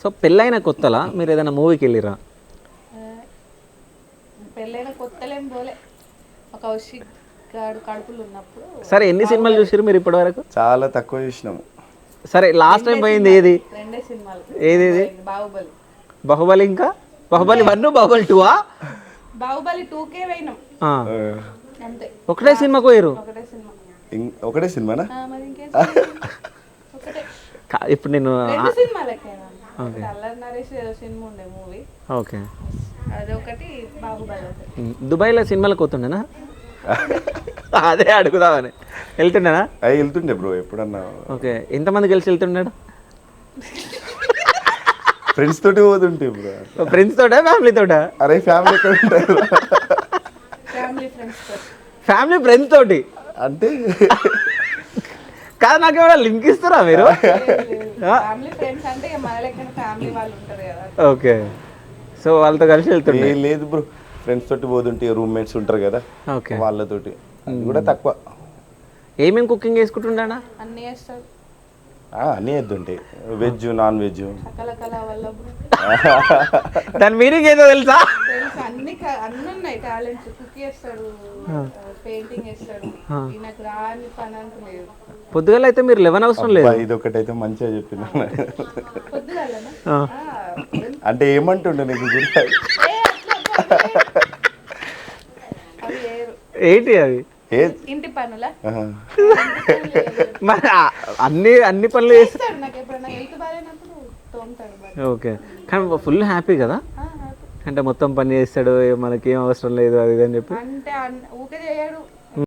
So పెళ్ళైన కొత్తలా మీరు ఏదైనా మూవీకి వెళ్ళిరా? పెళ్ళైన కొత్తలేం పోలే, ఒక కౌశిక్ గాడు కడుపులు ఉన్నప్పుడు. సరే ఎన్ని సినిమాలు చూసారు మీరు ఇప్పటి వరకు? చాలా తక్కువ చూసినాము. సరే లాస్ట్ టైం పోయింది ఏది? రెండే సినిమాలు. ఏది? బాహుబలి. బాహుబలి ఇంకా బాహుబలి 1 బాహుబలి 2 బాహుబలి 2కే పోయినాం అంతే. ఒకటే సినిమాకు పోయారు? ఒకటే సినిమా. ఒకటే సినిమానా? మరి ఇంకేం ఒకటే. ఇప్పుడు నేను రెండు సినిమాలకేనా? అల్లరి నరేష్ ఏదో సినిమా ఉండే మూవీ. ఓకే, అదొకటి, బాహుబలి ఒకటి. దుబాయ్లో సినిమాలకు పోతుండేనా? అదే అడుగుదామని. వెళ్తుండేనా? వెళ్తుండే బ్రో ఎప్పుడన్నా. ఓకే, ఎంతమంది కలిసి వెళ్తున్నాడు? ఫ్రెండ్స్ తోటి పోతుంటే బ్రో. ఫ్రెండ్స్ తోటా ఫ్యామిలీ తోటా? అరే ఫ్యామిలీ ఎక్కడ ఉంటారు? ఫ్యామిలీ ఫ్రెండ్స్ తోటి అంటే కాదు, నాకు ఏమైనా లింక్ ఇస్తారా మీరు? ఫ్యామిలీ ఫ్రెండ్స్ అంటే మన లెక్కన ఫ్యామిలీ వాళ్ళు ఉంటారు కదా. ఓకే, సో వాళ్ళతో కలిసి వెళ్తుండే? లేదు బ్రో, ఫ్రెండ్స్ తోటి పోతుంటే రూమ్మేట్స్ ఉంటారు కదా, ఓకే, వాళ్ళతోటి. అది కూడా తక్కువ. ఏమేమి కుకింగ్ చేసుకుంటుండా? అన్నీ చేస్తారు. అన్నీ వేద్దుంటాయి, వెజ్ నాన్ వెజ్. దాని మీనింగ్ ఏదో తెలుసా? తెలుసు, అన్ని ఉన్నాయి టాలెంట్స్. కుక్ చేస్తాడు, పెయింటింగ్ చేస్తాడు. నాకు రాని పని అంటూ లేదు. పొద్దుగాల అయితే మీరు 11 అవసరం లేదు. ఇది ఒకటైతే మంచిగా చెప్పిన. పొద్దుగాలనా? అంటే ఏమంటుండే నీకు గుర్తు? ఏంటి అవి? ఇంటి పనులా? మరి అన్ని పనులు చేస్తాడు. నాకు ఎప్పుడైనా హెల్త్ బాగాలేనప్పుడు తోముతాడు. ఓకే, కానీ ఫుల్ హ్యాపీ కదా, అంటే మొత్తం పని చేస్తాడు, మనకి ఏం అవసరం లేదు అది ఇది అని చెప్పి. అంటే ఊకే చేయడు.